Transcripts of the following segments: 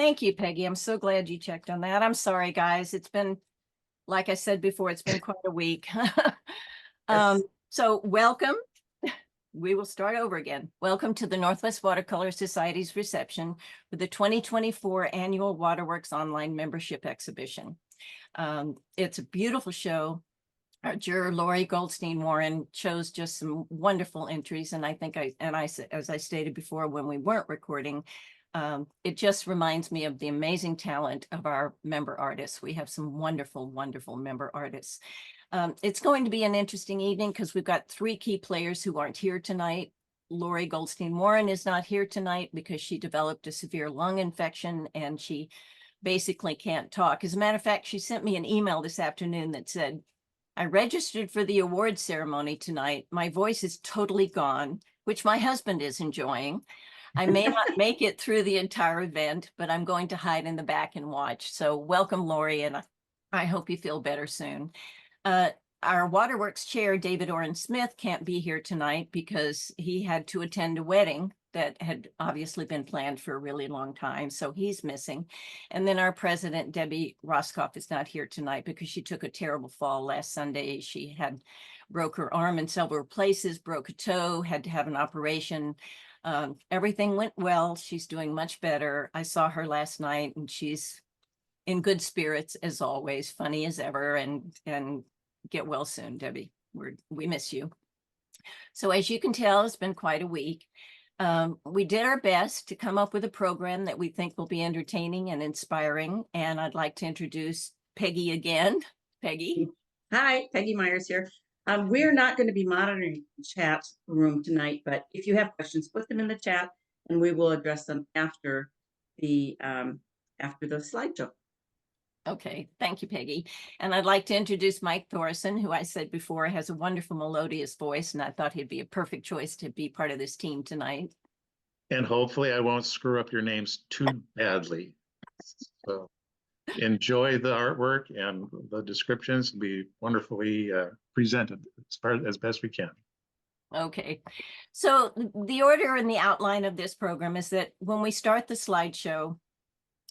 Thank you, Peggy. I'm so glad you checked on that. I'm sorry, guys. It's been, like I said before, it's been quite a week. So welcome. We will start over again. Welcome to the Northwest Watercolor Society's reception for the 2024 Annual Waterworks Online Membership Exhibition. It's a beautiful show. Our juror, Laurie Goldstein-Warren, chose just some wonderful entries. And I think as I stated before, when we weren't recording, it just reminds me of the amazing talent of our member artists. We have some wonderful, wonderful member artists. It's going to be an interesting evening because we've got three key players who aren't here tonight. Laurie Goldstein-Warren is not here tonight because she developed a severe lung infection and she basically can't talk. As a matter of fact, she sent me an email this afternoon that said, I registered for the awards ceremony tonight. My voice is totally gone, which my husband is enjoying. I may not make it through the entire event, but I'm going to hide in the back and watch. So welcome, Laurie, and I hope you feel better soon. Our Waterworks chair, David Oren Smith, can't be here tonight because he had to attend a wedding that had obviously been planned for a really long time, so he's missing. And then our president, Debbie Roskoff, is not here tonight because she took a terrible fall last Sunday. She had broke her arm in several places, broke a toe, had to have an operation. Everything went well. She's doing much better. I saw her last night and she's in good spirits as always, funny as ever, and get well soon, Debbie. We miss you. So as you can tell, it's been quite a week. We did our best to come up with a program that we think will be entertaining and inspiring. And I'd like to introduce Peggy again. Peggy. Hi, Peggy Myers here. We're not going to be monitoring the chat room tonight, but if you have questions, put them in the chat and we will address them after the slideshow. Okay, thank you, Peggy. And I'd like to introduce Mike Thorson, who I said before has a wonderful melodious voice, and I thought he'd be a perfect choice to be part of this team tonight. And hopefully I won't screw up your names too badly. So enjoy the artwork and the descriptions will be wonderfully presented as best we can. Okay, so the order and the outline of this program is that when we start the slideshow,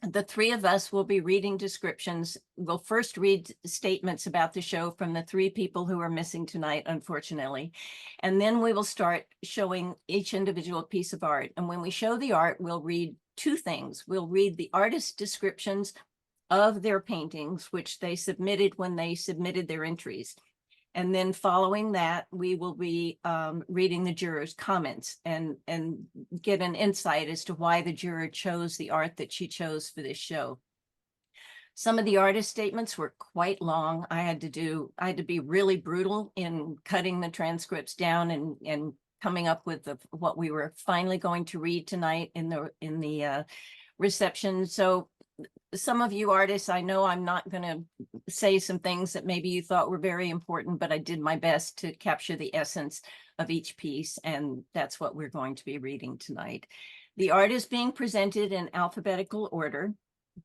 the three of us will be reading descriptions. We'll first read statements about the show from the three people who are missing tonight, unfortunately. And then we will start showing each individual piece of art. And when we show the art, we'll read two things. We'll read the artist descriptions of their paintings, which they submitted when they submitted their entries. And then following that, we will be reading the jurors' comments and get an insight as to why the juror chose the art that she chose for this show. Some of the artist statements were quite long. I had to be really brutal in cutting the transcripts down and coming up with what we were finally going to read tonight in the reception. So some of you artists, I know I'm not going to say some things that maybe you thought were very important, but I did my best to capture the essence of each piece, and that's what we're going to be reading tonight. The art is being presented in alphabetical order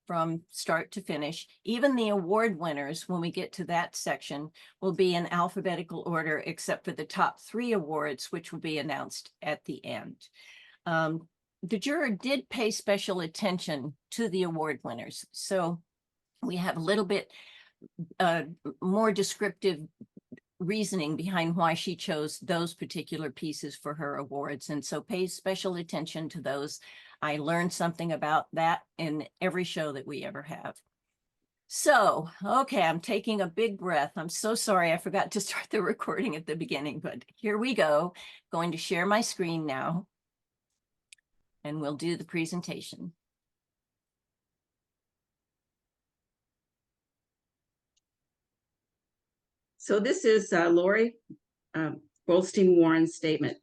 from start to finish. Even the award winners, when we get to that section, will be in alphabetical order, except for the top 3 awards, which will be announced at the end. The juror did pay special attention to the award winners. So we have a little bit more descriptive reasoning behind why she chose those particular pieces for her awards. And so pay special attention to those. I learned something about that in every show that we ever have. So, okay, I'm taking a big breath. I'm so sorry I forgot to start the recording at the beginning, but here we go. Going to share my screen now. And we'll do the presentation. So this is Laurie Goldstein-Warren's statement.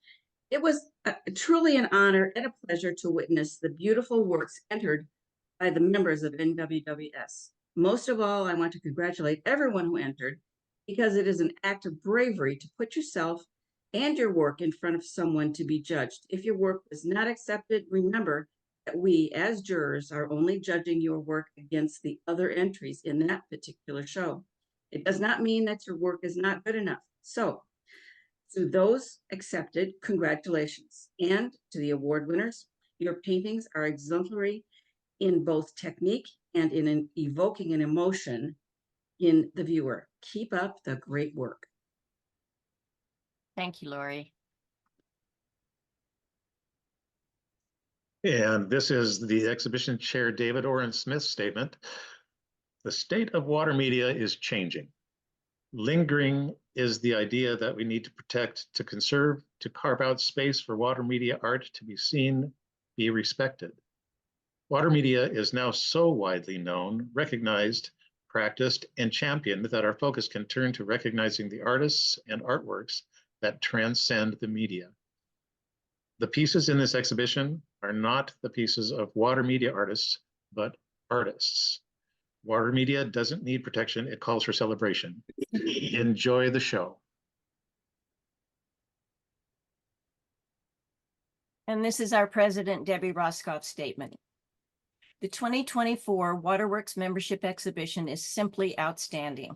It was truly an honor and a pleasure to witness the beautiful works entered by the members of NWWS. Most of all, I want to congratulate everyone who entered because it is an act of bravery to put yourself and your work in front of someone to be judged. If your work was not accepted, remember that we as jurors are only judging your work against the other entries in that particular show. It does not mean that your work is not good enough. So to those accepted, congratulations. And to the award winners, your paintings are exemplary in both technique and in evoking an emotion in the viewer. Keep up the great work. Thank you, Laurie. And this is the exhibition chair David Oren Smith's statement. The state of water media is changing. Lingering is the idea that we need to protect, to conserve, to carve out space for water media art to be seen, be respected. Water media is now so widely known, recognized, practiced, and championed that our focus can turn to recognizing the artists and artworks that transcend the media. The pieces in this exhibition are not the pieces of water media artists, but artists. Water media doesn't need protection, it calls for celebration. Enjoy the show. And this is our president, Debbie Roscoff's statement. The 2024 Waterworks membership exhibition is simply outstanding.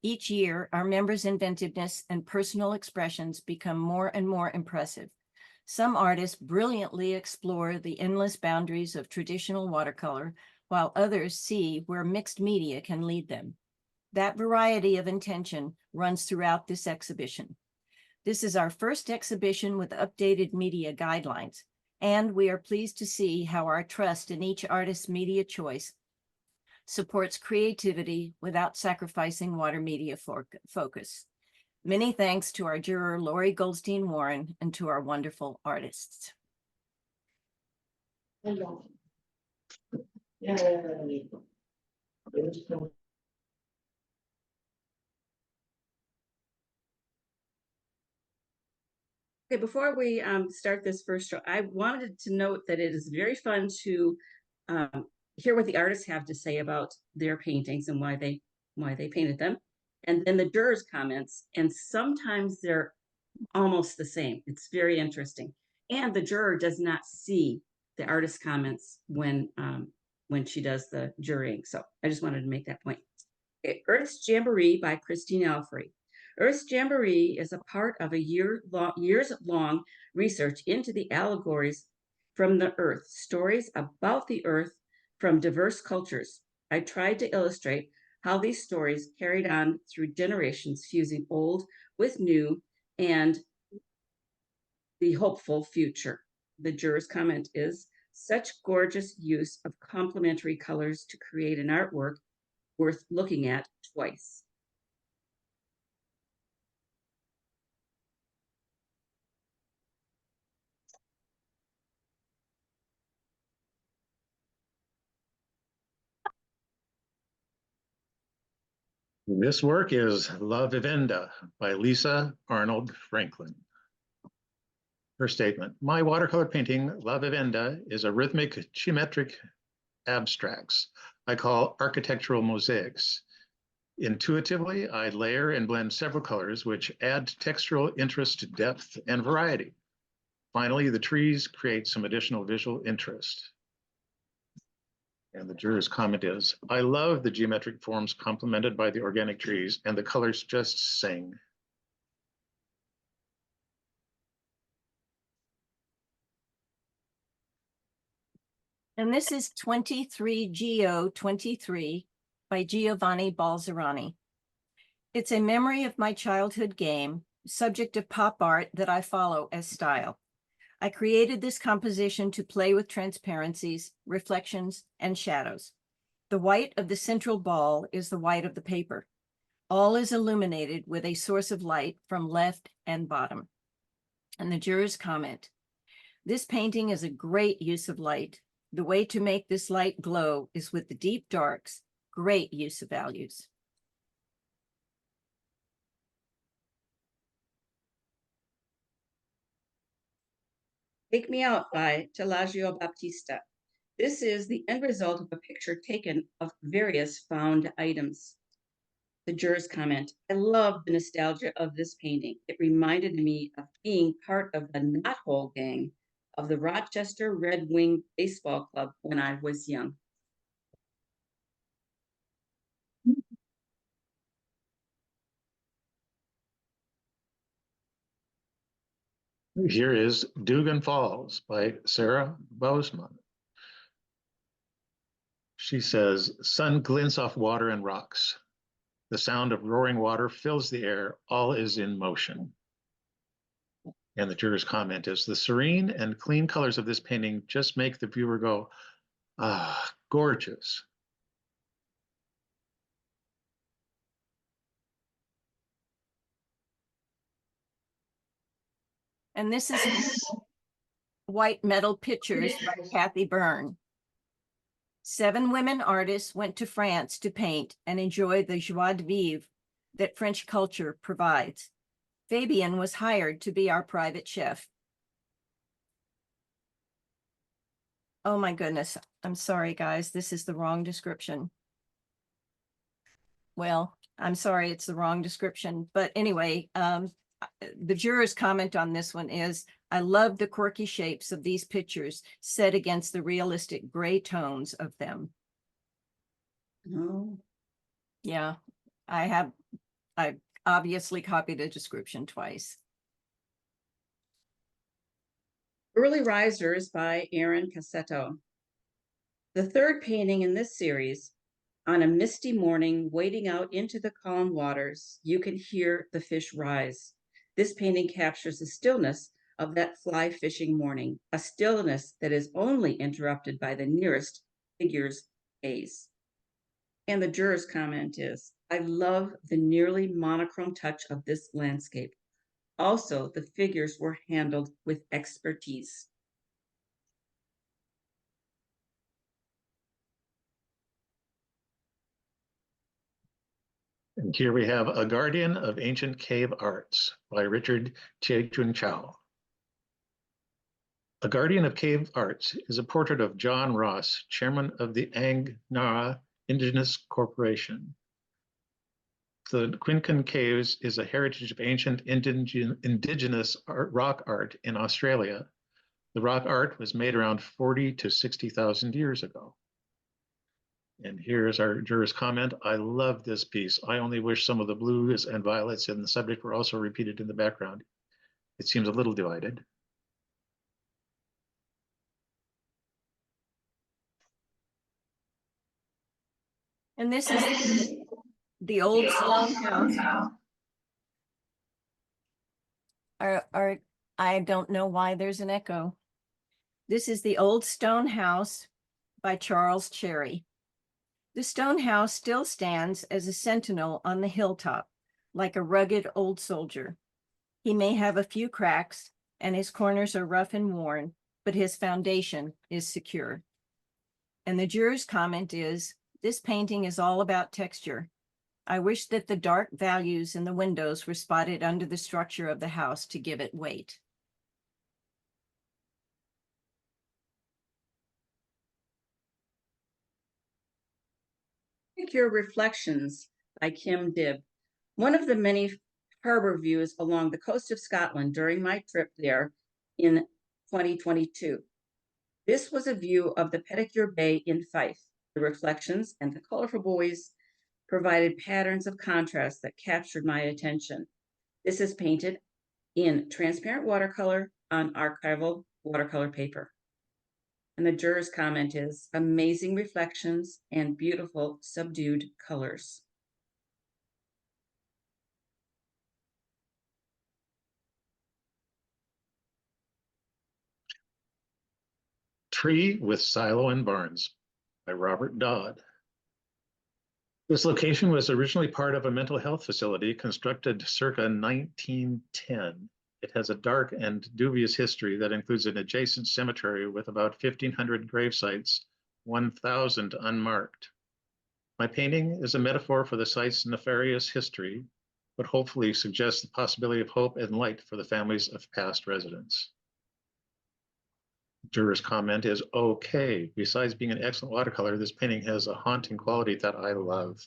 Each year, our members' inventiveness and personal expressions become more and more impressive. Some artists brilliantly explore the endless boundaries of traditional watercolor, while others see where mixed media can lead them. That variety of intention runs throughout this exhibition. This is our first exhibition with updated media guidelines, and we are pleased to see how our trust in each artist's media choice supports creativity without sacrificing water media focus. Many thanks to our juror, Laurie Goldstein-Warren, and to our wonderful artists. Okay, before we start this first show, I wanted to note that it is very fun to hear what the artists have to say about their paintings and why they painted them, and then the jurors' comments. And sometimes they're almost the same. It's very interesting. And the juror does not see the artist's comments when she does the jurying. So I just wanted to make that point. Okay, Earth's Jamboree by Christine Alfrey. Earth's Jamboree is a part of a years-long research into the allegories from the Earth, stories about the Earth from diverse cultures. I tried to illustrate how these stories carried on through generations, fusing old with new and the hopeful future. The juror's comment is, such gorgeous use of complementary colors to create an artwork worth looking at twice. This work is La Vivenda by Lisa Arnold Franklin. Her statement, my watercolor painting, La Vivenda, is a rhythmic geometric abstracts I call architectural mosaics. Intuitively, I layer and blend several colors which add textural interest, depth, and variety. Finally, the trees create some additional visual interest. And the juror's comment is, I love the geometric forms complemented by the organic trees, and the colors just sing. And this is 23GO23 by Giovani Balzani. It's a memory of my childhood game, subject of pop art that I follow as style. I created this composition to play with transparencies, reflections, and shadows. The white of the central ball is the white of the paper. All is illuminated with a source of light from left and bottom. And the juror's comment, this painting is a great use of light. The way to make this light glow is with the deep darks, great use of values. Take Me Out by Tagio Baptista. This is the end result of a picture taken of various found items. The juror's comment, I love the nostalgia of this painting. It reminded me of being part of the Knothole gang of the Rochester Red Wing Baseball Club when I was young. Here is Dugan Falls by Sarah Bosman. She says, sun glints off water and rocks. The sound of roaring water fills the air. All is in motion. And the juror's comment is, the serene and clean colors of this painting just make the viewer go, ah, gorgeous. And this is White Metal Pictures by Kathy Byrne. 7 women artists went to France to paint and enjoy the joie de vivre that French culture provides. Fabian was hired to be our private chef. Oh my goodness. I'm sorry, guys. This is the wrong description. Well, I'm sorry, it's the wrong description. But anyway, the juror's comment on this one is, I love the quirky shapes of these pictures set against the realistic gray tones of them. Oh, Yeah, I obviously copied a description twice. Early Risers by Aaron Cassetto. The third painting in this series, on a misty morning, wading out into the calm waters, you can hear the fish rise. This painting captures the stillness of that fly fishing morning, a stillness that is only interrupted by the nearest figure's gaze. And the juror's comment is, I love the nearly monochrome touch of this landscape. Also, the figures were handled with expertise. And here we have A Guardian of Ancient Cave Arts by Richard Chuncha. A Guardian of Cave Arts is a portrait of John Ross, chairman of the Angara Indigenous Corporation. The Quincan Caves is a heritage of ancient indigenous rock art in Australia. The rock art was made around 40 to 60,000 years ago. And here's our juror's comment. I love this piece. I only wish some of the blues and violets in the subject were also repeated in the background. It seems a little divided. And this is the old stone house. I don't know why there's an echo. This is the old stone house by Charles Cherry. The stone house still stands as a sentinel on the hilltop, like a rugged old soldier. He may have a few cracks and his corners are rough and worn, but his foundation is secure. And the juror's comment is, this painting is all about texture. I wish that the dark values in the windows were spotted under the structure of the house to give it weight. Your Reflections by Kim Dibb. One of the many harbor views along the coast of Scotland during my trip there in 2022. This was a view of the Pedicure Bay in Fife. The reflections and the colorful buoys provided patterns of contrast that captured my attention. This is painted in transparent watercolor on archival watercolor paper. And the juror's comment is, amazing reflections and beautiful subdued colors. Tree with Silo and Barns by Robert Dodd. This location was originally part of a mental health facility constructed circa 1910. It has a dark and dubious history that includes an adjacent cemetery with about 1,500 grave sites, 1,000 unmarked. My painting is a metaphor for the site's nefarious history, but hopefully suggests the possibility of hope and light for the families of past residents. Juror's comment is, okay, besides being an excellent watercolor, this painting has a haunting quality that I love.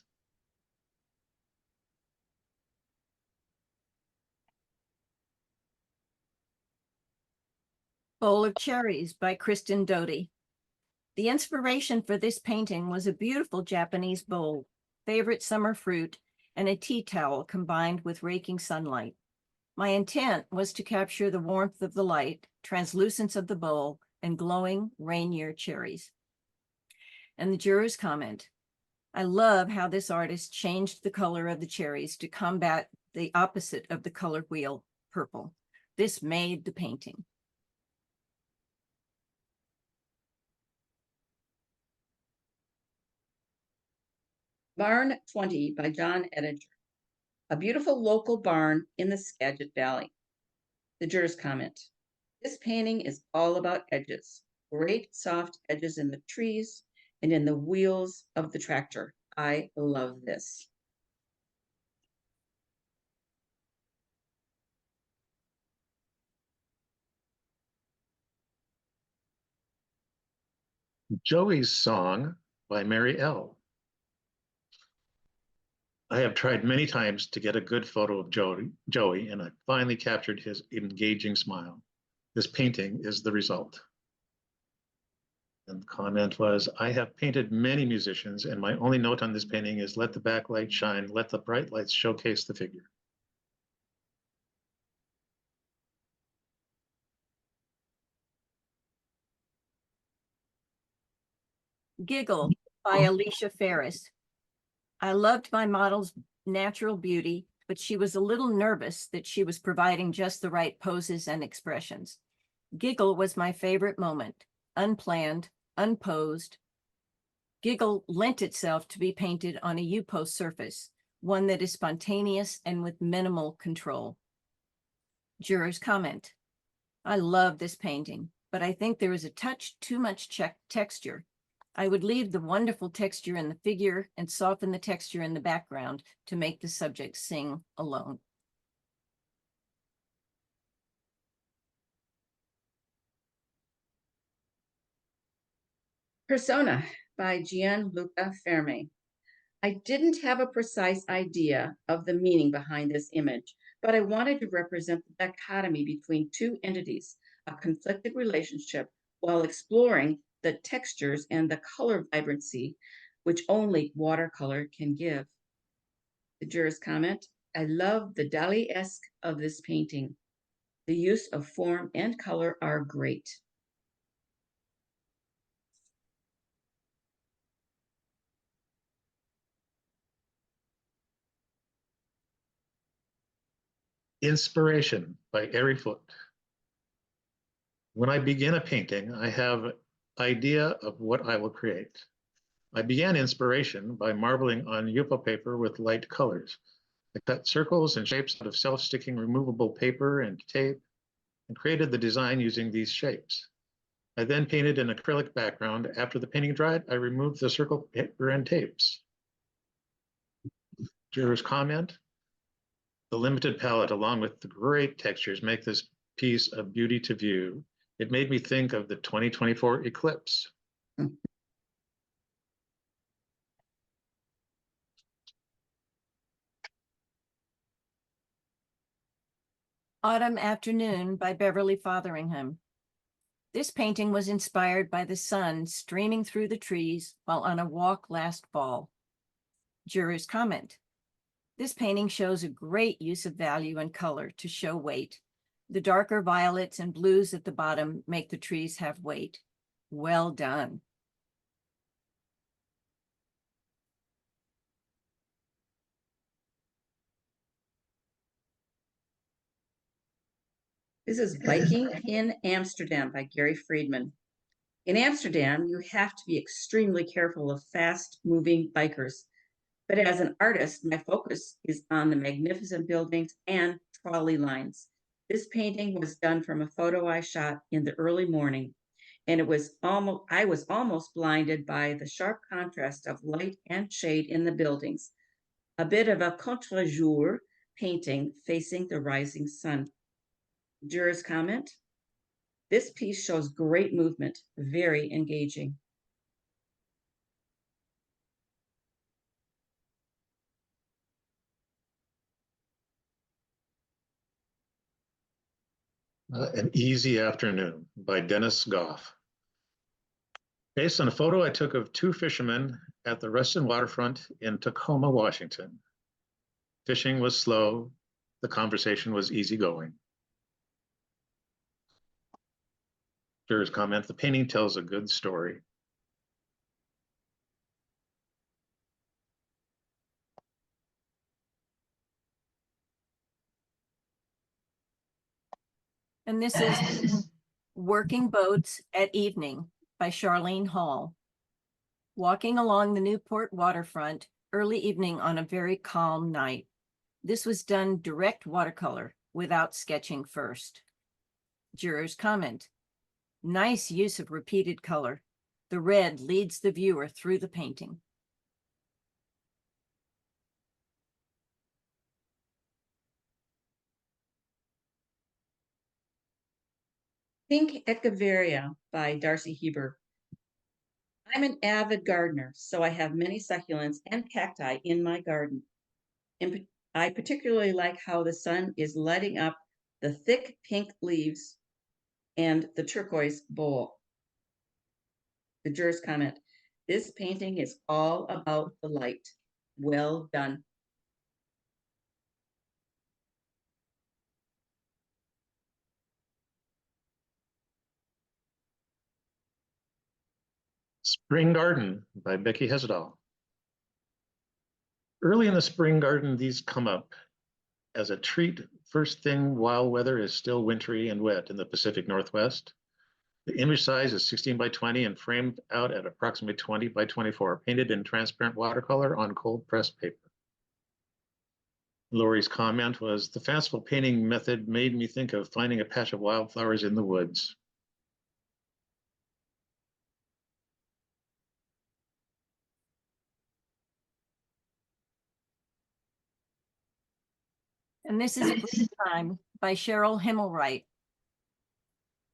Bowl of Cherries by Kristen DODIE. The inspiration for this painting was a beautiful Japanese bowl, favorite summer fruit, and a tea towel combined with raking sunlight. My intent was to capture the warmth of the light, translucence of the bowl, and glowing Rainier cherries. And the jurors comment, I love how this artist changed the color of the cherries to combat the opposite of the color wheel, purple. This made the painting. Barn 20 by John Edinger. A beautiful local barn in the Skagit Valley. The jurors comment, this painting is all about edges, great soft edges in the trees and in the wheels of the tractor. I love this. Joey's Song by Mary L. I have tried many times to get a good photo of Joey, and I finally captured his engaging smile. This painting is the result. And the comment was, I have painted many musicians, and my only note on this painting is let the backlight shine, let the bright lights showcase the figure. Giggle by Alicia Ferris. I loved my model's natural beauty, but she was a little nervous that she was providing just the right poses and expressions. Giggle was my favorite moment, unplanned, unposed. Giggle lent itself to be painted on a U-post surface, one that is spontaneous and with minimal control. Jurors comment, I love this painting, but I think there is a touch too much texture. I would leave the wonderful texture in the figure and soften the texture in the background to make the subject sing alone. Persona by Gian Luca FME. I didn't have a precise idea of the meaning behind this image, but I wanted to represent the dichotomy between two entities, a conflicted relationship, while exploring the textures and the color vibrancy, which only watercolor can give. The jurors comment, I love the Dali-esque of this painting. The use of form and color are great. Inspiration by Airy Foot. When I begin a painting, I have an idea of what I will create. I began inspiration by marbling on Yupo paper with light colors. I cut circles and shapes out of self-sticking removable paper and tape and created the design using these shapes. I then painted an acrylic background. After the painting dried, I removed the circle paper and tapes. Jurors comment, the limited palette along with the great textures make this piece a beauty to view. It made me think of the 2024 Eclipse. Autumn Afternoon by Beverly Fotheringham. This painting was inspired by the sun streaming through the trees while on a walk last fall. Jurors comment, this painting shows a great use of value and color to show weight. The darker violets and blues at the bottom make the trees have weight. Well done. This is Viking in Amsterdam by Gary Friedman. In Amsterdam, you have to be extremely careful of fast-moving bikers. But as an artist, my focus is on the magnificent buildings and trolley lines. This painting was done from a photo I shot in the early morning, and I was almost blinded by the sharp contrast of light and shade in the buildings. A bit of a contre-jour painting facing the rising sun. Jurors comment, this piece shows great movement, very engaging. An Easy Afternoon by Dennis Goff. Based on a photo I took of two fishermen at the Reston waterfront in Tacoma, Washington. Fishing was slow. The conversation was easygoing. Jurors comment, the painting tells a good story. And this is Working Boats at Evening by Charlene Hall. Walking along the Newport waterfront, early evening on a very calm night. This was done direct watercolor without sketching first. Juror's comment. Nice use of repeated color. The red leads the viewer through the painting. Pink Echeveria by Darcy Heber. I'm an avid gardener, so I have many succulents and cacti in my garden. I particularly like how the sun is lighting up the thick pink leaves and the turquoise bowl. The juror's comment. This painting is all about the light. Well done. Spring Garden by Becky Hessedal. Early in the spring garden, these come up as a treat first thing while weather is still wintry and wet in the Pacific Northwest. The image size is 16 by 20 and framed out at approximately 20 by 24, painted in transparent watercolor on cold pressed paper. Laurie's comment was, the fanciful painting method made me think of finding a patch of wildflowers in the woods. And this is Green Time by Cheryl Himmelwright.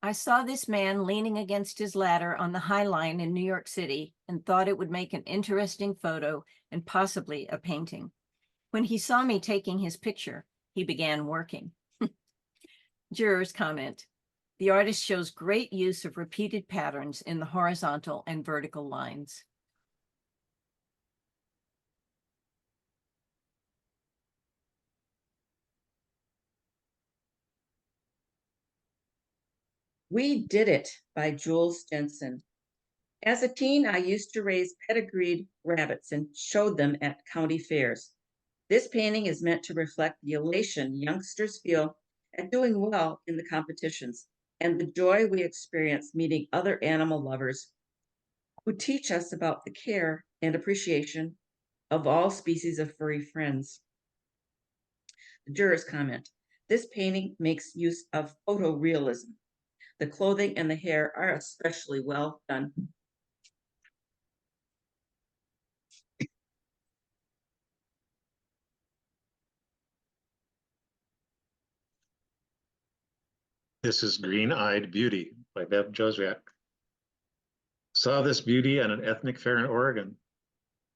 I saw this man leaning against his ladder on the High Line in New York City and thought it would make an interesting photo and possibly a painting. When he saw me taking his picture, he began working. Juror's comment. The artist shows great use of repeated patterns in the horizontal and vertical lines. We Did It by Jules Jensen. As a teen, I used to raise pedigreed rabbits and showed them at county fairs. This painting is meant to reflect the elation youngsters feel at doing well in the competitions and the joy we experience meeting other animal lovers who teach us about the care and appreciation of all species of furry friends. The juror's comment. This painting makes use of photorealism. The clothing and the hair are especially well done. This is Greeneyed Beauty by Bev Joswiak. Saw this beauty at an ethnic fair in Oregon.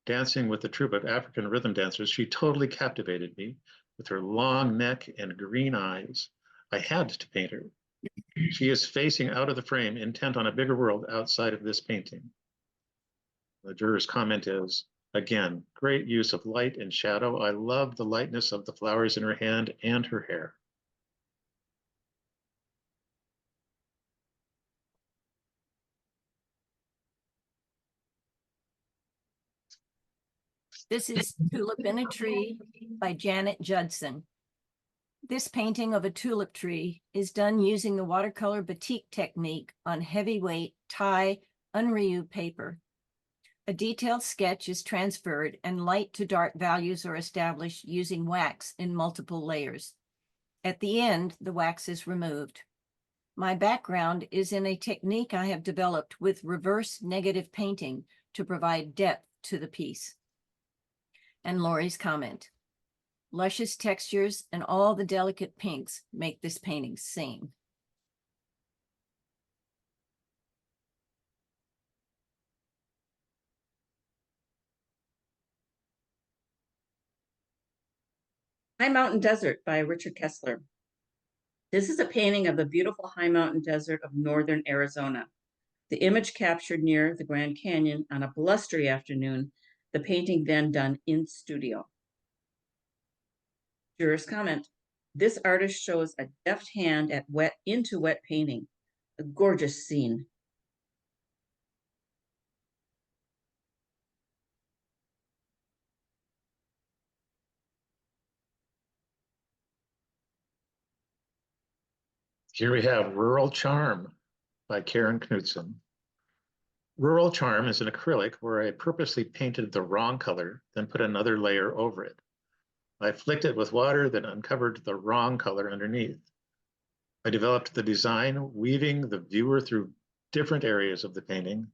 Dancing with a troupe of African rhythm dancers, she totally captivated me with her long neck and green eyes. I had to paint her. She is facing out of the frame, intent on a bigger world outside of this painting. The juror's comment is, again, great use of light and shadow. I love the lightness of the flowers in her hand and her hair. This is Tulip in a Tree by Janet Judson. This painting of a tulip tree is done using the watercolor batik technique on heavyweight Thai unryu paper. A detailed sketch is transferred and light to dark values are established using wax in multiple layers. At the end, the wax is removed. My background is in a technique I have developed with reverse negative painting to provide depth to the piece. And Laurie's comment. Luscious textures and all the delicate pinks make this painting sing. High Mountain Desert by Richard Kessler. This is a painting of the beautiful high mountain desert of northern Arizona. The image captured near the Grand Canyon on a blustery afternoon, the painting then done in studio. Juror's comment. This artist shows a deft hand at wet painting. A gorgeous scene. Here we have Rural Charm by Karen Knudsen. Rural Charm is an acrylic where I purposely painted the wrong color, then put another layer over it. I flicked it with water, then uncovered the wrong color underneath. I developed the design, weaving the viewer through different areas of the painting.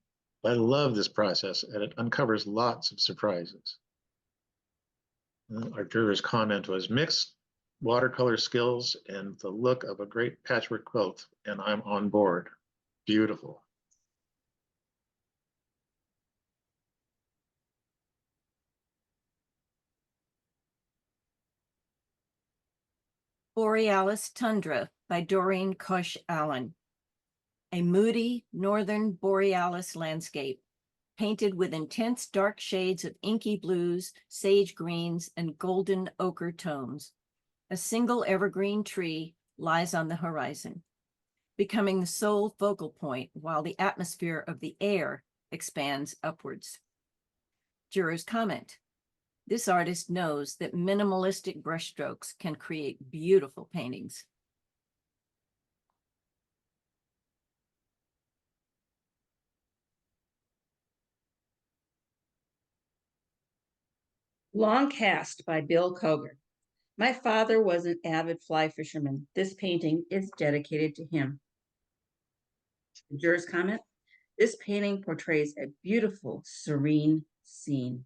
I love this process, and it uncovers lots of surprises. Our juror's comment was mixed watercolor skills and the look of a great patchwork quilt, and I'm on board. Beautiful. Borealis Tundra by Doreen Kush Allen. A moody northern borealis landscape, painted with intense dark shades of inky blues, sage greens, and golden ochre tones. A single evergreen tree lies on the horizon, becoming the sole focal point while the atmosphere of the air expands upwards. Juror's comment. This artist knows that minimalistic brushstrokes can create beautiful paintings. Long Cast by Bill Koger. My father was an avid fly fisherman. This painting is dedicated to him. The juror's comment. This painting portrays a beautiful, serene scene.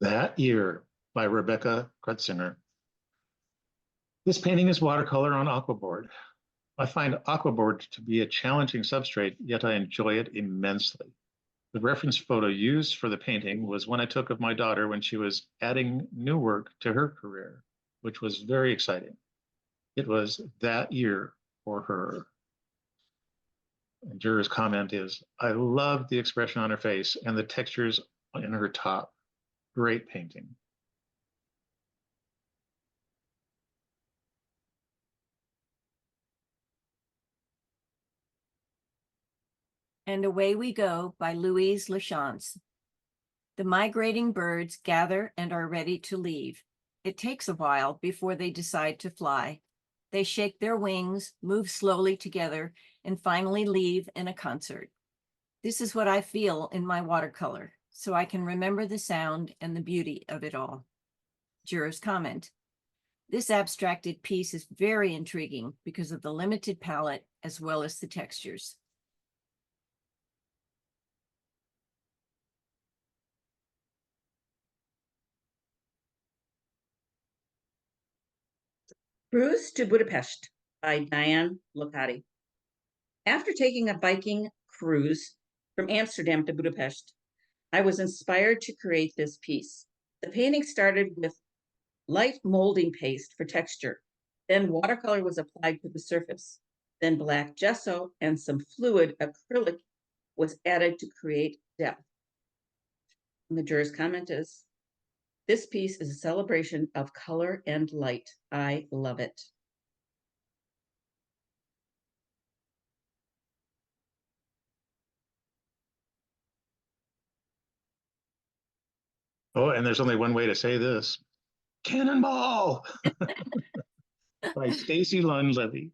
That Year by Rebecca Krutzinger. This painting is watercolor on aquaboard. I find aquaboard to be a challenging substrate, yet I enjoy it immensely. The reference photo used for the painting was one I took of my daughter when she was adding new work to her career, which was very exciting. It was that year for her. And juror's comment is, I love the expression on her face and the textures in her top. Great painting. And Away We Go by Louise Lachance. The migrating birds gather and are ready to leave. It takes a while before they decide to fly. They shake their wings, move slowly together, and finally leave in a concert. This is what I feel in my watercolor, so I can remember the sound and the beauty of it all. Juror's comment. This abstracted piece is very intriguing because of the limited palette as well as the textures. Cruise to Budapest by Diane Locati. After taking a Viking cruise from Amsterdam to Budapest, I was inspired to create this piece. The painting started with light molding paste for texture. Then watercolor was applied to the surface. Then black gesso and some fluid acrylic was added to create depth. And the juror's comment is, this piece is a celebration of color and light. I love it. Oh, and there's only one way to say this. Cannonball by Stacy Lund-Levy.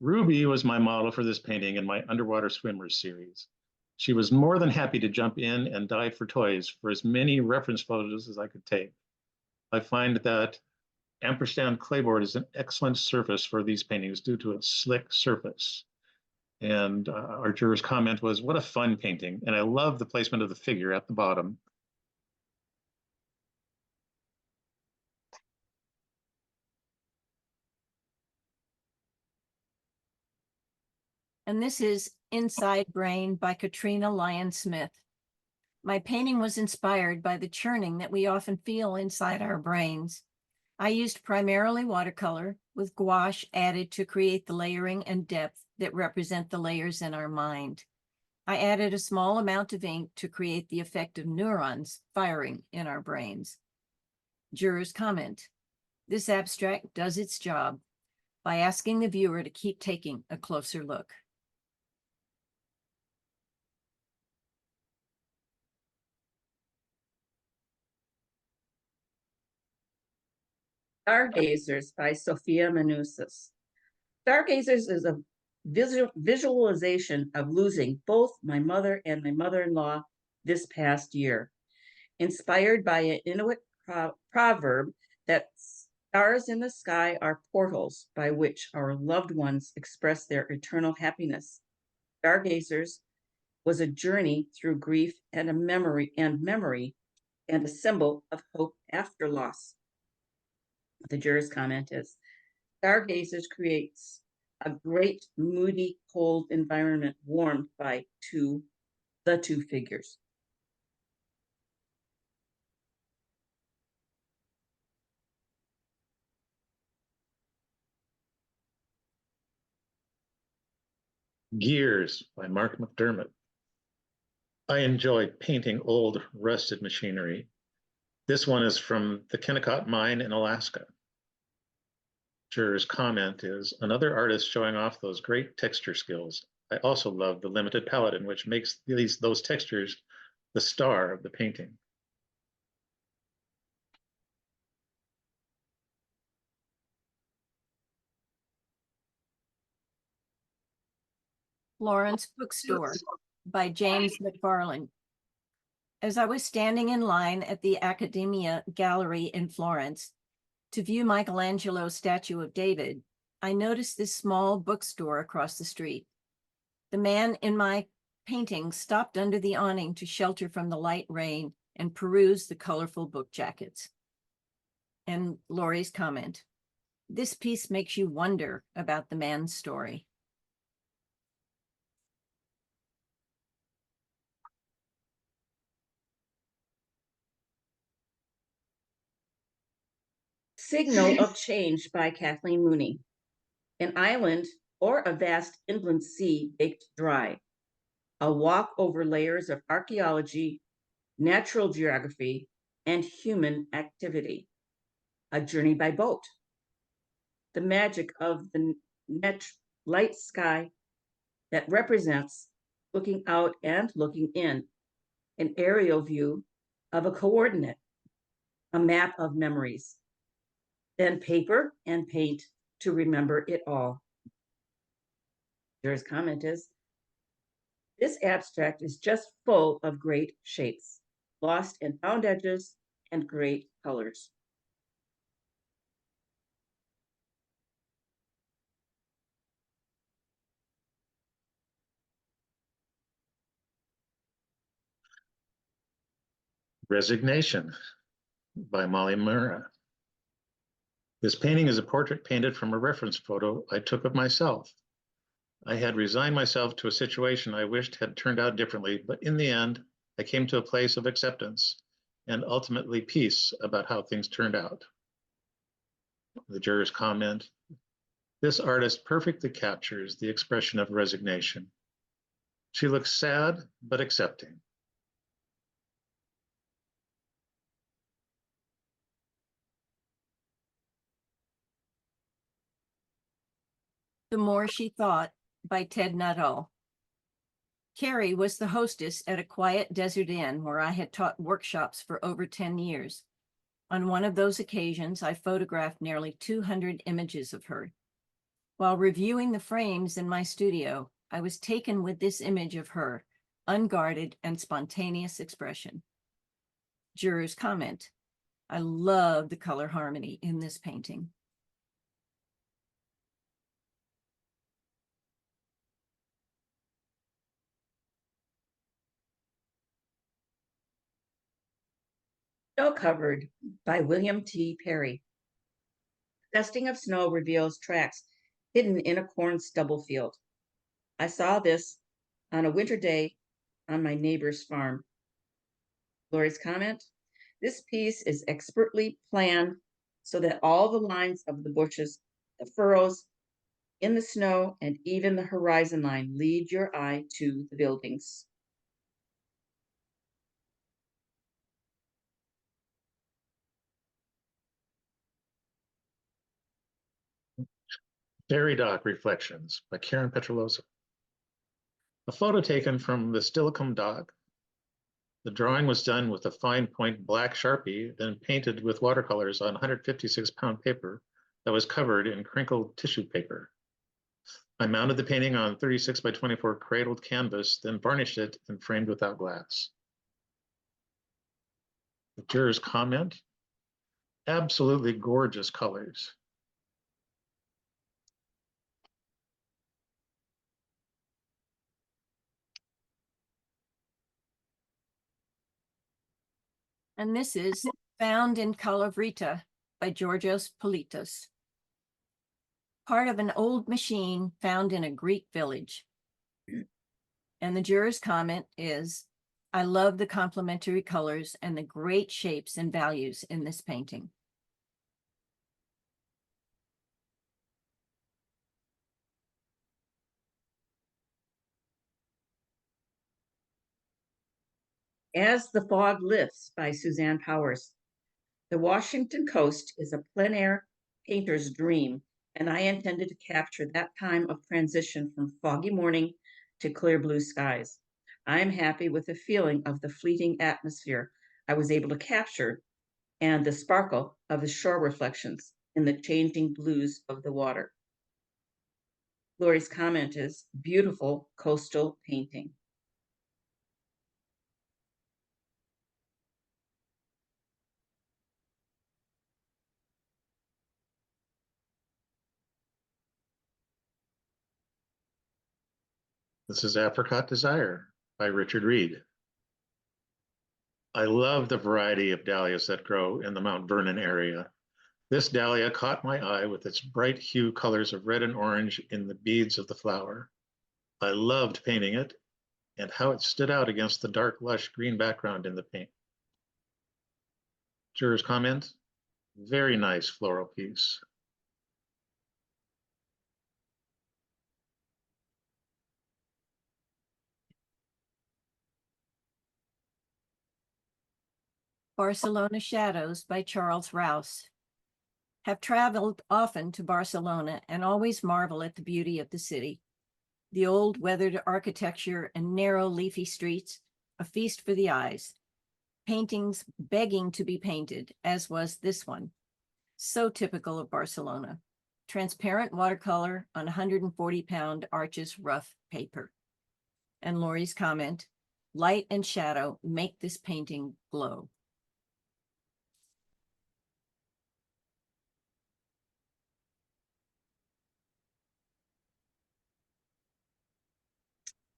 Ruby was my model for this painting in my Underwater Swimmers series. She was more than happy to jump in and dive for toys for as many reference photos as I could take. I find that Ampersand clayboard is an excellent surface for these paintings due to its slick surface. And our juror's comment was, what a fun painting. And I love the placement of the figure at the bottom. And this is Inside Brain by Katrina Lyon-Smith. My painting was inspired by the churning that we often feel inside our brains. I used primarily watercolor with gouache added to create the layering and depth that represent the layers in our mind. I added a small amount of ink to create the effect of neurons firing in our brains. Juror's comment. This abstract does its job by asking the viewer to keep taking a closer look. Stargazers by Sophia Manousis. Stargazers is a visualization of losing both my mother and my mother-in-law this past year. Inspired by an Inuit proverb that stars in the sky are portals by which our loved ones express their eternal happiness. Stargazers was a journey through grief and a memory and a symbol of hope after loss. The juror's comment is, Stargazers creates a great, moody, cold environment warmed by the two figures. Gears by Mark McDermott. I enjoy painting old, rusted machinery. This one is from the Kennecott mine in Alaska. Juror's comment is, another artist showing off those great texture skills. I also love the limited palette in which makes those textures the star of the painting. Florence Bookstore by James McFarlane. As I was standing in line at the Accademia Gallery in Florence to view Michelangelo's statue of David, I noticed this small bookstore across the street. The man in my painting stopped under the awning to shelter from the light rain and peruse the colorful book jackets. And Laurie's comment, this piece makes you wonder about the man's story. Signal of Change by Kathleen Mooney. An island or a vast inland sea baked dry. A walk over layers of archaeology, natural geography, and human activity. A journey by boat. The magic of the light sky that represents looking out and looking in. An aerial view of a coordinate. A map of memories. Then paper and paint to remember it all. Juror's comment is, this abstract is just full of great shapes, lost and found edges, and great colors. Resignation by Molly Murrah. This painting is a portrait painted from a reference photo I took of myself. I had resigned myself to a situation I wished had turned out differently, but in the end, I came to a place of acceptance and ultimately peace about how things turned out. The juror's comment, this artist perfectly captures the expression of resignation. She looks sad, but accepting. The More She Thought by Ted Nuttall. Carrie was the hostess at a quiet desert inn where I had taught workshops for over 10 years. On one of those occasions, I photographed nearly 200 images of her. While reviewing the frames in my studio, I was taken with this image of her, unguarded and spontaneous expression. Juror's comment, I love the color harmony in this painting. Snow Covered by William T. Perry. Dusting of snow reveals tracks hidden in a corn stubble field. I saw this on a winter day on my neighbor's farm. Laurie's comment, this piece is expertly planned so that all the lines of the bushes, the furrows in the snow, and even the horizon line lead your eye to the buildings. Fairy Dock Reflections by Karen Petrolosa. A photo taken from the Stillicum Dock The drawing was done with a fine point black Sharpie, then painted with watercolors on 156-pound paper that was covered in crinkled tissue paper. I mounted the painting on 36 by 24 cradled canvas, then varnished it and framed without glass. The jurors comment, absolutely gorgeous colors. And this is Found in Calavrita by Georgios Politos. Part of an old machine found in a Greek village. And the juror's comment is, I love the complementary colors and the great shapes and values in this painting. As the Fog Lifts by Suzanne Powers. The Washington coast is a plein air painter's dream, and I intended to capture that time of transition from foggy morning to clear blue skies. I'm happy with the feeling of the fleeting atmosphere I was able to capture and the sparkle of the shore reflections in the changing blues of the water. Laurie's comment is beautiful coastal painting. This is Apricot Desire by Richard Reed. I love the variety of dahlias that grow in the Mount Vernon area. This dahlia caught my eye with its bright hue colors of red and orange in the beads of the flower. I loved painting it and how it stood out against the dark, lush green background in the paint. Jurors comment, very nice floral piece. Barcelona Shadows by Charles Rouse. Have traveled often to Barcelona and always marvel at the beauty of the city. The old weathered architecture and narrow leafy streets, a feast for the eyes. Paintings begging to be painted, as was this one. So typical of Barcelona. Transparent watercolor on 140-pound Arches rough paper. And Laurie's comment, light and shadow make this painting glow.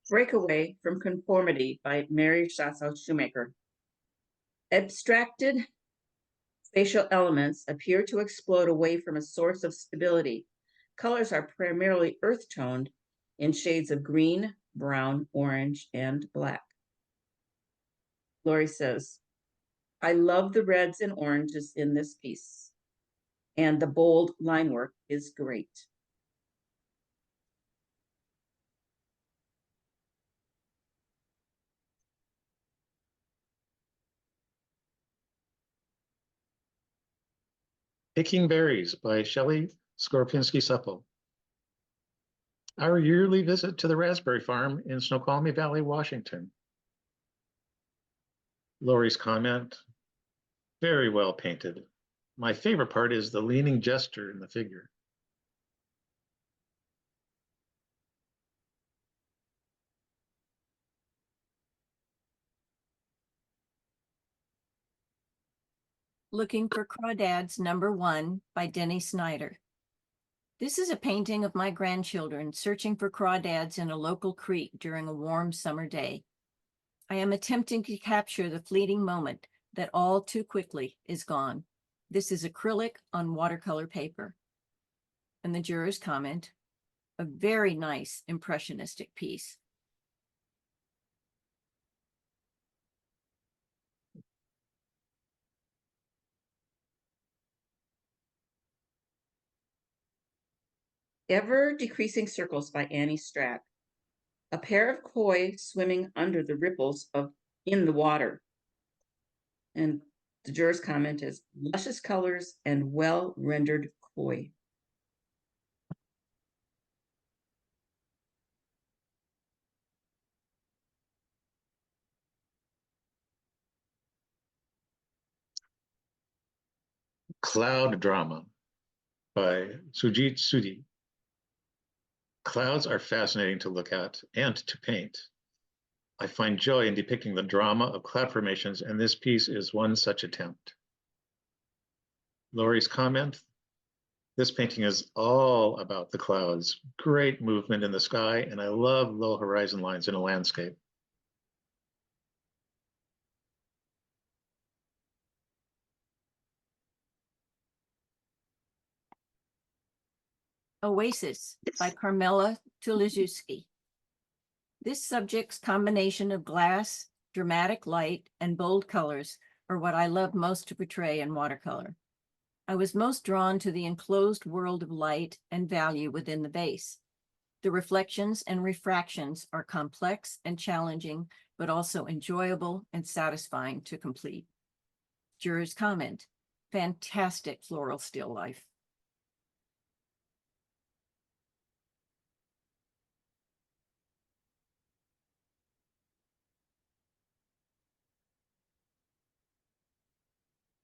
Breakaway from Conformity by Mary Schassel Shoemaker. Abstracted spatial elements appear to explode away from a source of stability. Colors are primarily earth-toned in shades of green, brown, orange, and black. Laurie says, I love the reds and oranges in this piece, and the bold line work is great. Picking Berries by Shelley Skorpinski-Supple. Our yearly visit to the raspberry farm in Snoqualmie Valley, Washington. Laurie's comment, very well painted. My favorite part is the leaning gesture in the figure. Looking for Crawdads #1 by Denny Snider. This is a painting of my grandchildren searching for crawdads in a local creek during a warm summer day. I am attempting to capture the fleeting moment that all too quickly is gone. This is acrylic on watercolor paper. And the jurors comment, a very nice impressionistic piece. Ever Decreasing Circles by Annie Strack. A pair of koi swimming under the ripples in the water. And the juror's comment is luscious colors and well-rendered koi. Cloud Drama by Sujit Sui. Clouds are fascinating to look at and to paint. I find joy in depicting the drama of cloud formations, and this piece is one such attempt. Laurie's comment, this painting is all about the clouds, great movement in the sky, and I love low horizon lines in a landscape. Oasis by Carmela Tusi. This subject's combination of glass, dramatic light, and bold colors are what I love most to portray in watercolor. I was most drawn to the enclosed world of light and value within the base. The reflections and refractions are complex and challenging, but also enjoyable and satisfying to complete. Juror's comment, fantastic floral still life.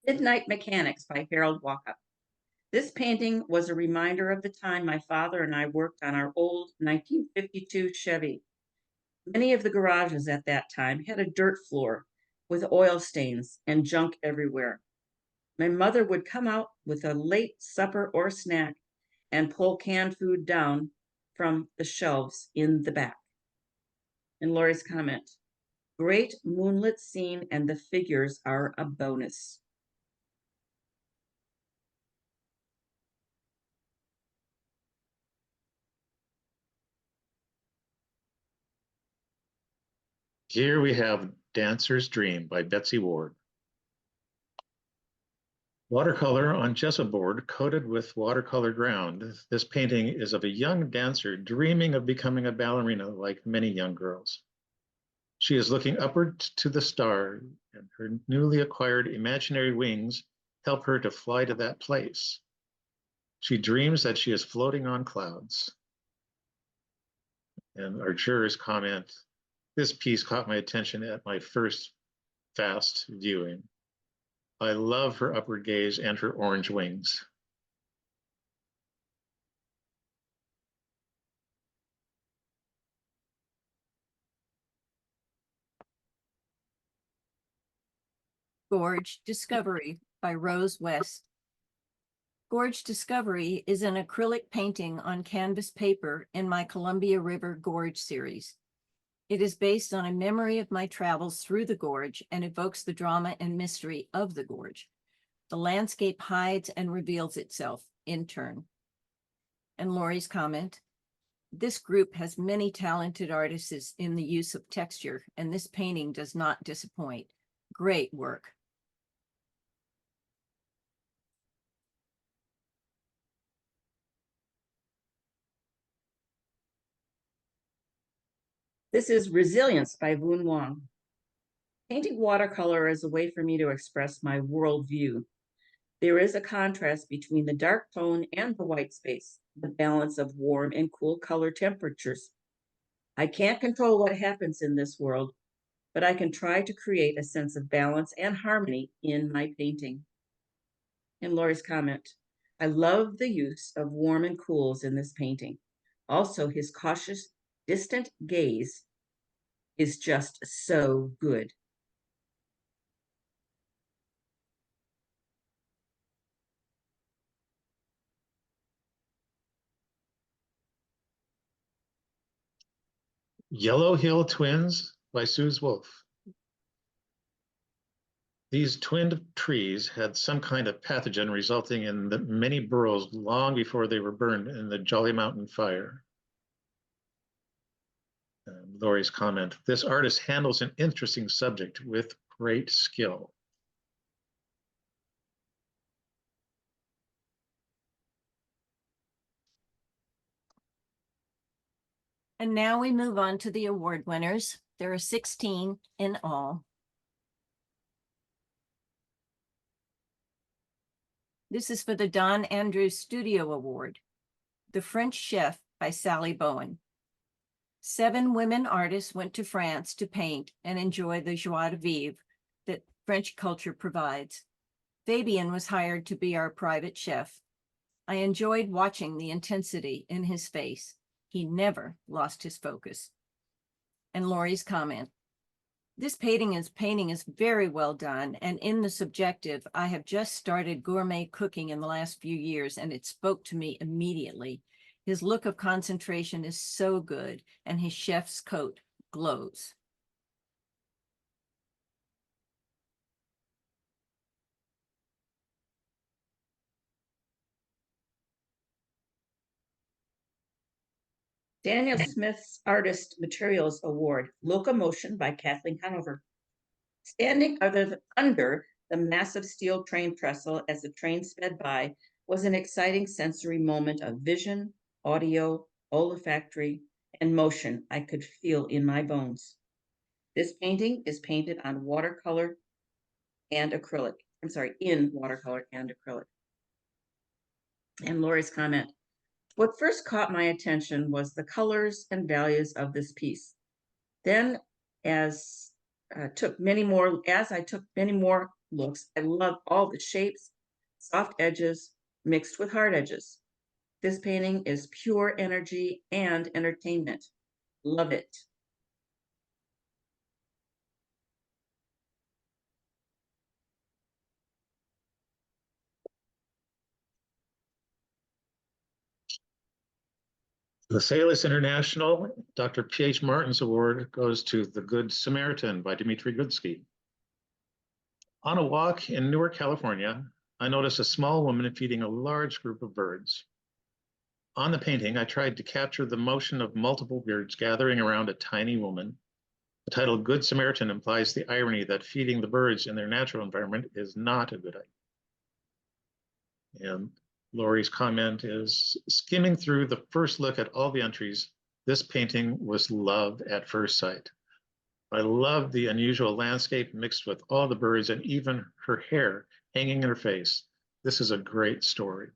Midnight Mechanics by Harald Walkup. This painting was a reminder of the time my father and I worked on our old 1952 Chevy. Many of the garages at that time had a dirt floor with oil stains and junk everywhere. My mother would come out with a late supper or snack and pull canned food down from the shelves in the back. And Laurie's comment, great moonlit scene and the figures are a bonus. Here we have Dancer's Dream by Betsy Ward. Watercolor on gesso board coated with watercolor ground. This painting is of a young dancer dreaming of becoming a ballerina like many young girls. She is looking upward to the star, and her newly acquired imaginary wings help her to fly to that place. She dreams that she is floating on clouds. And our jurors comment, this piece caught my attention at my first fast viewing. I love her upward gaze and her orange wings. Gorge Discovery by Rose West. Gorge Discovery is an acrylic painting on canvas paper in my Columbia River Gorge series. It is based on a memory of my travels through the gorge and evokes the drama and mystery of the gorge. The landscape hides and reveals itself in turn. And Laurie's comment, this group has many talented artists in the use of texture, and this painting does not disappoint. Great work. This is Resilience by Voon Wong. Painting watercolor is a way for me to express my worldview. There is a contrast between the dark tone and the white space, the balance of warm and cool color temperatures. I can't control what happens in this world, but I can try to create a sense of balance and harmony in my painting. And Laurie's comment, I love the use of warm and cools in this painting. Also, his cautious, distant gaze is just so good. Yellow Hill Twins by Suze Wolf. These twinned trees had some kind of pathogen resulting in the many burrows long before they were burned in the Jolly Mountain fire. Laurie's comment, this artist handles an interesting subject with great skill. And now we move on to the award winners. There are 16 in all. This is for the Don Andrews Studio Award. The French Chef by Sally Bowen. 7 women artists went to France to paint and enjoy the joie de vivre that French culture provides. Fabian was hired to be our private chef. I enjoyed watching the intensity in his face. He never lost his focus. And Laurie's comment, this painting is very well done, and in the subjective, I have just started gourmet cooking in the last few years, and it spoke to me immediately. His look of concentration is so good, and his chef's coat glows. Daniel Smith's Artist Materials Award, Locomotion by Kathleen Hanover. Standing under the massive steel train trestle as the train sped by was an exciting sensory moment of vision, audio, olfactory, and motion I could feel in my bones. This painting is painted on watercolor and acrylic. In watercolor and acrylic. And Laurie's comment, what first caught my attention was the colors and values of this piece. Then, as I took many more looks, I loved all the shapes, soft edges mixed with hard edges. This painting is pure energy and entertainment. Love it. The Salus International Dr. P.H. Martin's Award goes to The Good Samaritan by Dmitry Gudsky. On a walk in Newark, California, I noticed a small woman feeding a large group of birds. On the painting, I tried to capture the motion of multiple birds gathering around a tiny woman. The title Good Samaritan implies the irony that feeding the birds in their natural environment is not a good idea. And Laurie's comment is, skimming through the first look at all the entries, this painting was love at first sight. I love the unusual landscape mixed with all the birds and even her hair hanging in her face. This is a great story.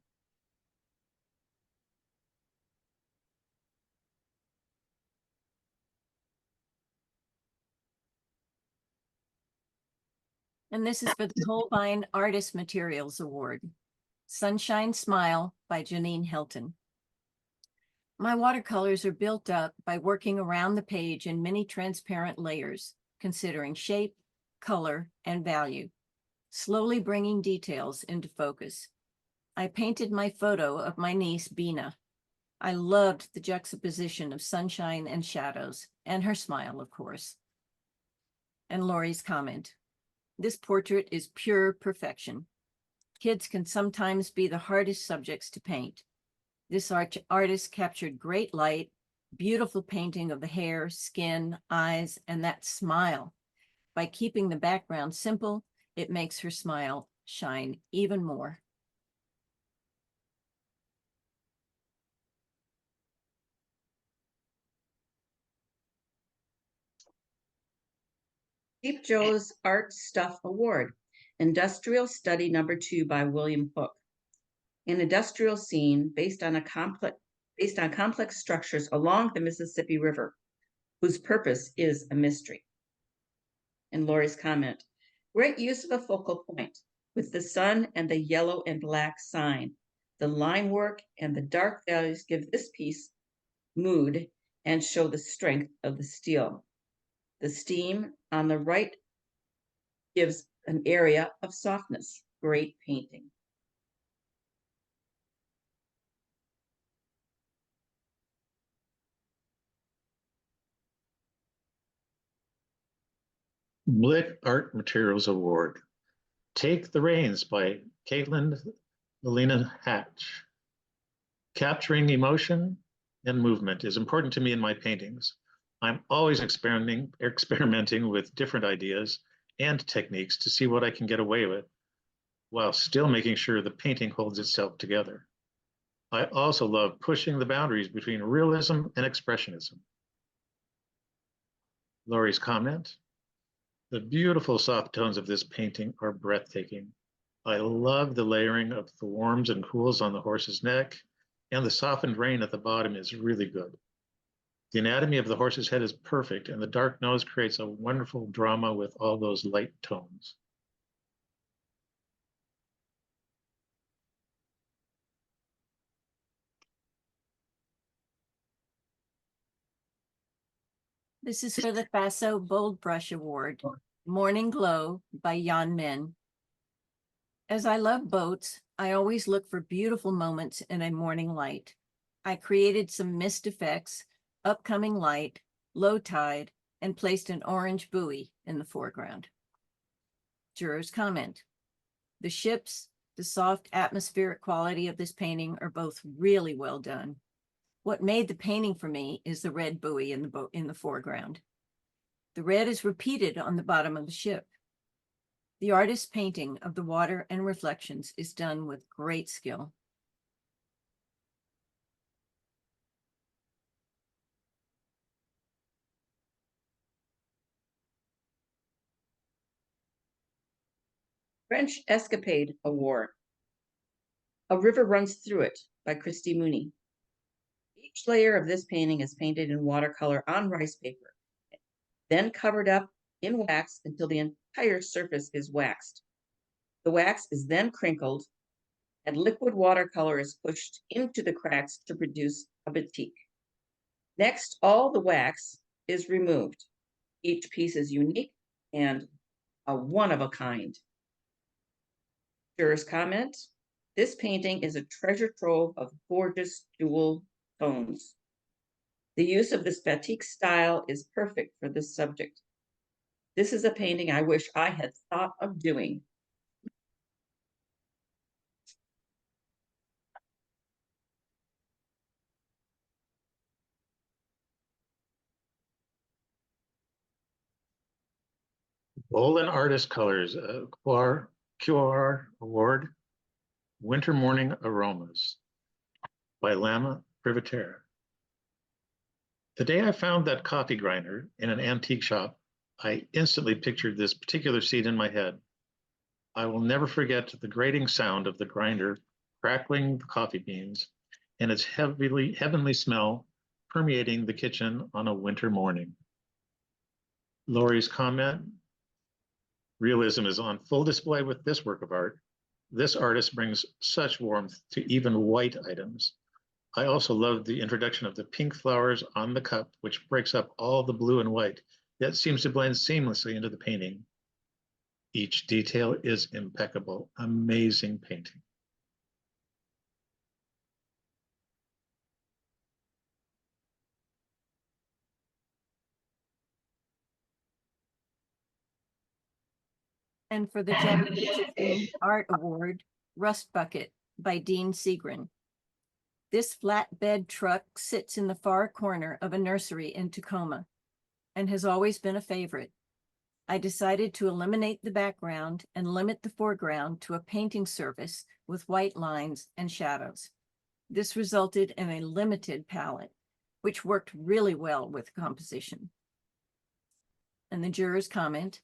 And this is for the Holbein Artist Materials Award. Sunshine Smile by Janine Helton. My watercolors are built up by working around the page in many transparent layers, considering shape, color, and value, slowly bringing details into focus. I painted my photo of my niece, Bina. I loved the juxtaposition of sunshine and shadows, and her smile, of course. And Laurie's comment, this portrait is pure perfection. Kids can sometimes be the hardest subjects to paint. This artist captured great light, beautiful painting of the hair, skin, eyes, and that smile. By keeping the background simple, it makes her smile shine even more. Cheap Joe's Art Stuff Award, Industrial Study Number 2 by William Hook. An industrial scene based on complex structures along the Mississippi River, whose purpose is a mystery. And Laurie's comment, great use of a focal point with the sun and the yellow and black sign. The line work and the dark values give this piece mood and show the strength of the steel. The steam on the right gives an area of softness. Great painting. Blick Art Materials Award. Take the Reins by Caitlin Melina Hatch. Capturing emotion and movement is important to me in my paintings. I'm always experimenting with different ideas and techniques to see what I can get away with, while still making sure the painting holds itself together. I also love pushing the boundaries between realism and expressionism. Laurie's comment, the beautiful soft tones of this painting are breathtaking. I love the layering of the warms and cools on the horse's neck, and the softened rain at the bottom is really good. The anatomy of the horse's head is perfect, and the dark nose creates a wonderful drama with all those light tones. This is for the Faso Bold Brush Award, Morning Glow by Yan Min. As I love boats, I always look for beautiful moments in a morning light. I created some mist effects, upcoming light, low tide, and placed an orange buoy in the foreground. Jurors comment. The ships, the soft atmospheric quality of this painting are both really well done. What made the painting for me is the red buoy in the foreground. The red is repeated on the bottom of the ship. The artist's painting of the water and reflections is done with great skill. French Escapade Award. A River Runs Through It by Kristen Mooney. Each layer of this painting is painted in watercolor on rice paper, then covered up in wax until the entire surface is waxed. The wax is then crinkled and liquid watercolor is pushed into the cracks to produce a batik. Next, all the wax is removed. Each piece is unique and a one-of-a-kind. Jurors comment, this painting is a treasure trove of gorgeous dual tones. The use of this batik style is perfect for this subject. This is a painting I wish I had thought of doing. Olin Artist Colors, QR Award, Winter Morning Aromas by Lama Privatera. The day I found that coffee grinder in an antique shop, I instantly pictured this particular scene in my head. I will never forget the grating sound of the grinder crackling the coffee beans and its heavenly smell permeating the kitchen on a winter morning. Laurie's comment, realism is on full display with this work of art. This artist brings such warmth to even white items. I also love the introduction of the pink flowers on the cup, which breaks up all the blue and white, yet seems to blend seamlessly into the painting. Each detail is impeccable. Amazing painting. And for the Japanese Art Award, Rust Bucket by Dean Segrin. This flatbed truck sits in the far corner of a nursery in Tacoma and has always been a favorite. I decided to eliminate the background and limit the foreground to a painting surface with white lines and shadows. This resulted in a limited palette, which worked really well with composition. And the jurors comment,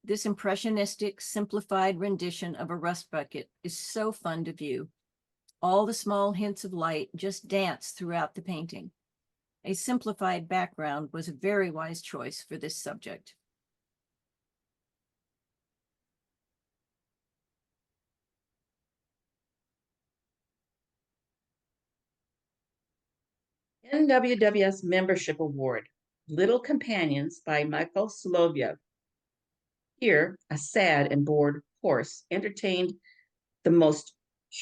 this impressionistic, simplified rendition of a rust bucket is so fun to view. All the small hints of light just dance throughout the painting. A simplified background was a very wise choice for this subject. NWWS Membership Award, Little Companions by Michael Solovyev. Here, a sad and bored horse entertained the most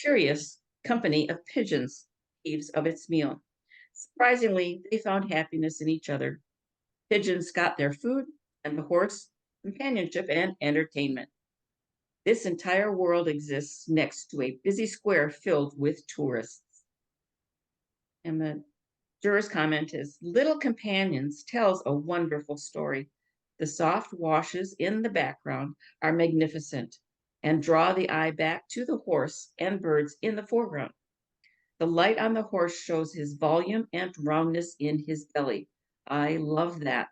curious company of pigeons, thieves of its meal. Surprisingly, they found happiness in each other. Pigeons got their food, and the horse companionship and entertainment. This entire world exists next to a busy square filled with tourists. And the juror's comment is, Little Companions tells a wonderful story. The soft washes in the background are magnificent and draw the eye back to the horse and birds in the foreground. The light on the horse shows his volume and roundness in his belly. I love that.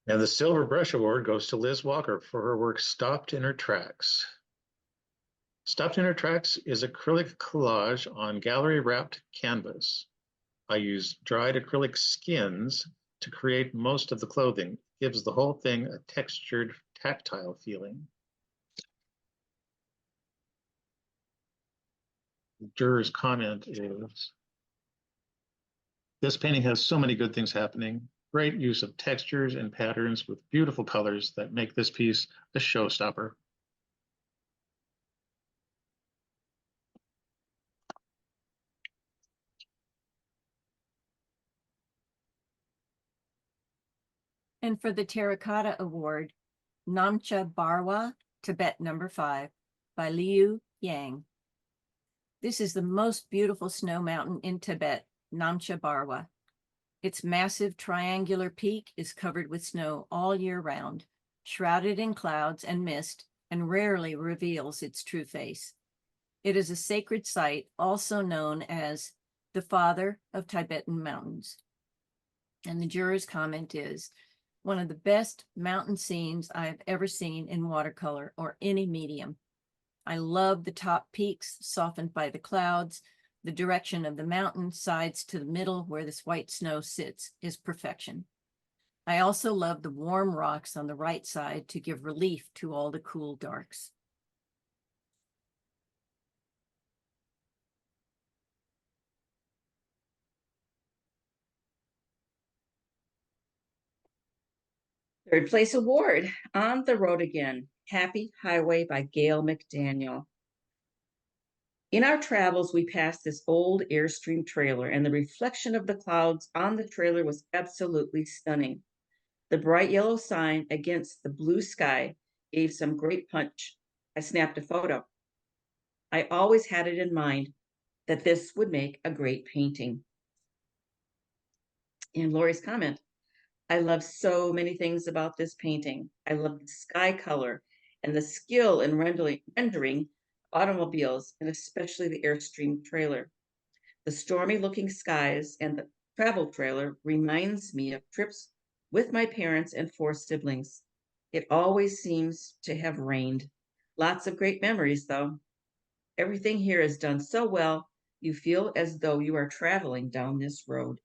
And the Silver Brush Award goes to Liz Walker for her work Stopped in Her Tracks. Stopped in Her Tracks is acrylic collage on gallery-wrapped canvas. I used dried acrylic skins to create most of the clothing. It gives the whole thing a textured tactile feeling. The juror's comment is, this painting has so many good things happening. Great use of textures and patterns with beautiful colors that make this piece a showstopper. And for the Terracotta Award, Namcha Barwa, Tibet number 5, by Liu Yang. This is the most beautiful snow mountain in Tibet, Namcha Barwa. Its massive triangular peak is covered with snow all year round, shrouded in clouds and mist, and rarely reveals its true face. It is a sacred site, also known as the Father of Tibetan Mountains. And the juror's comment is, one of the best mountain scenes I have ever seen in watercolor or any medium. I love the top peaks softened by the clouds. The direction of the mountain sides to the middle where this white snow sits is perfection. I also love the warm rocks on the right side to give relief to all the cool darks. Third place award, On the Road Again, Happy Highway by Gail McDaniel. In our travels, we passed this old Airstream trailer, and the reflection of the clouds on the trailer was absolutely stunning. The bright yellow sign against the blue sky gave some great punch. I snapped a photo. I always had it in mind that this would make a great painting. And Laurie's comment, I love so many things about this painting. I love the sky color and the skill in rendering automobiles, and especially the Airstream trailer. The stormy looking skies and the travel trailer reminds me of trips with my parents and 4 siblings. It always seems to have rained. Lots of great memories, though. Everything here is done so well, you feel as though you are traveling down this road.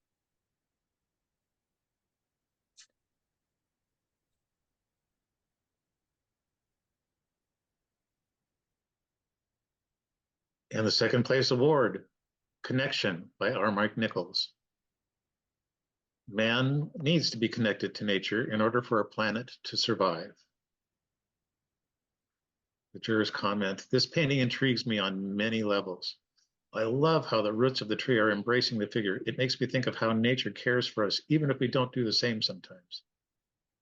And the second place award, Connection by R. Mike Nichols. Man needs to be connected to nature in order for our planet to survive. The juror's comment, this painting intrigues me on many levels. I love how the roots of the tree are embracing the figure. It makes me think of how nature cares for us, even if we don't do the same sometimes.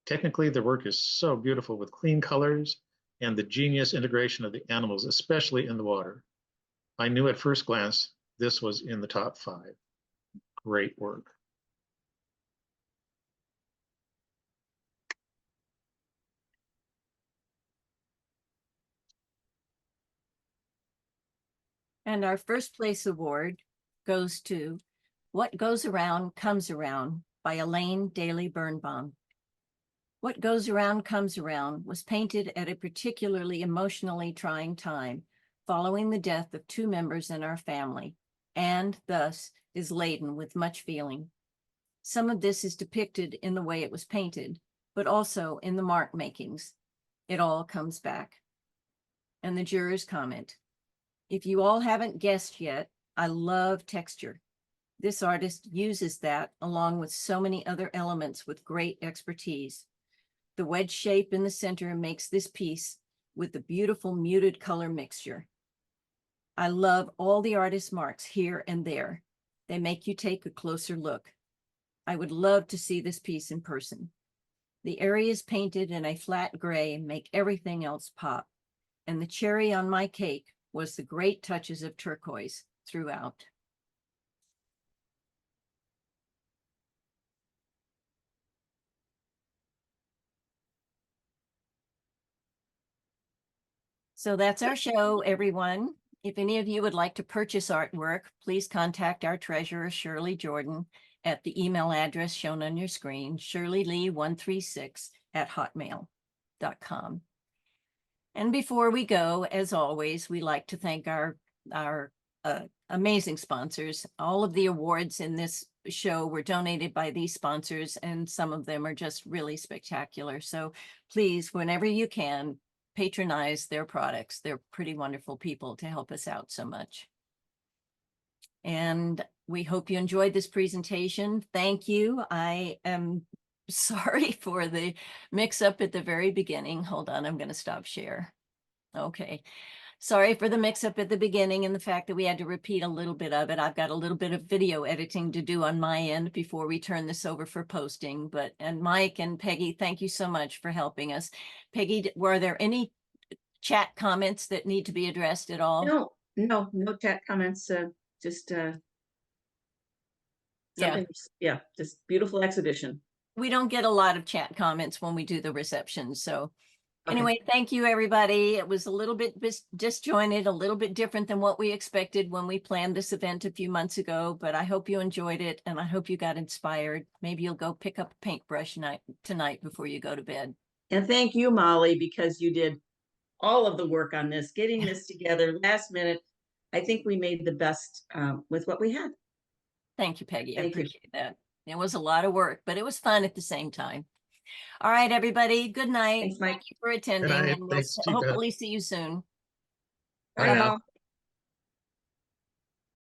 Technically, the work is so beautiful with clean colors and the genius integration of the animals, especially in the water. I knew at first glance this was in the top 5. Great work. And our first place award goes to What Goes Around Comes Around by Elaine Daly Birnbaum. What Goes Around Comes Around was painted at a particularly emotionally trying time following the death of 2 members in our family, and thus is laden with much feeling. Some of this is depicted in the way it was painted, but also in the mark makings. It all comes back. And the juror's comment, if you all haven't guessed yet, I love texture. This artist uses that along with so many other elements with great expertise. The wedge shape in the center makes this piece with the beautiful muted color mixture. I love all the artist marks here and there. They make you take a closer look. I would love to see this piece in person. The areas painted in a flat gray make everything else pop. And the cherry on my cake was the great touches of turquoise throughout. So that's our show, everyone. If any of you would like to purchase artwork, please contact our treasurer, Shirley Jordan, at the email address shown on your screen, shirleylee136@hotmail.com. And before we go, as always, we like to thank our amazing sponsors. All of the awards in this show were donated by these sponsors, and some of them are just really spectacular. So please, whenever you can, patronize their products. They're pretty wonderful people to help us out so much. And we hope you enjoyed this presentation. Thank you. I am sorry for the mix-up at the very beginning. Hold on, I'm going to stop share. Okay. Sorry for the mix-up at the beginning and the fact that we had to repeat a little bit of it. I've got a little bit of video editing to do on my end before we turn this over for posting. And Mike and Peggy, thank you so much for helping us. Peggy, were there any chat comments that need to be addressed at all? No chat comments. Just something, just beautiful exhibition. We don't get a lot of chat comments when we do the reception. So Okay. anyway, thank you, everybody. It was a little bit disjointed, a little bit different than what we expected when we planned this event a few months ago, but I hope you enjoyed it and I hope you got inspired. Maybe you'll go pick up a paintbrush tonight before you go to bed. And thank you, Molly, because you did all of the work on this, getting this together last minute. I think we made the best with what we had. Thank you, Peggy. I Thank you. appreciate that. It was a lot of work, but it was fun at the same time. All right, everybody. Good night. Thanks, Mike. Thank you for attending, night. and we'll Thanks, Chief Ed. hopefully see you soon. Bye now. Bye.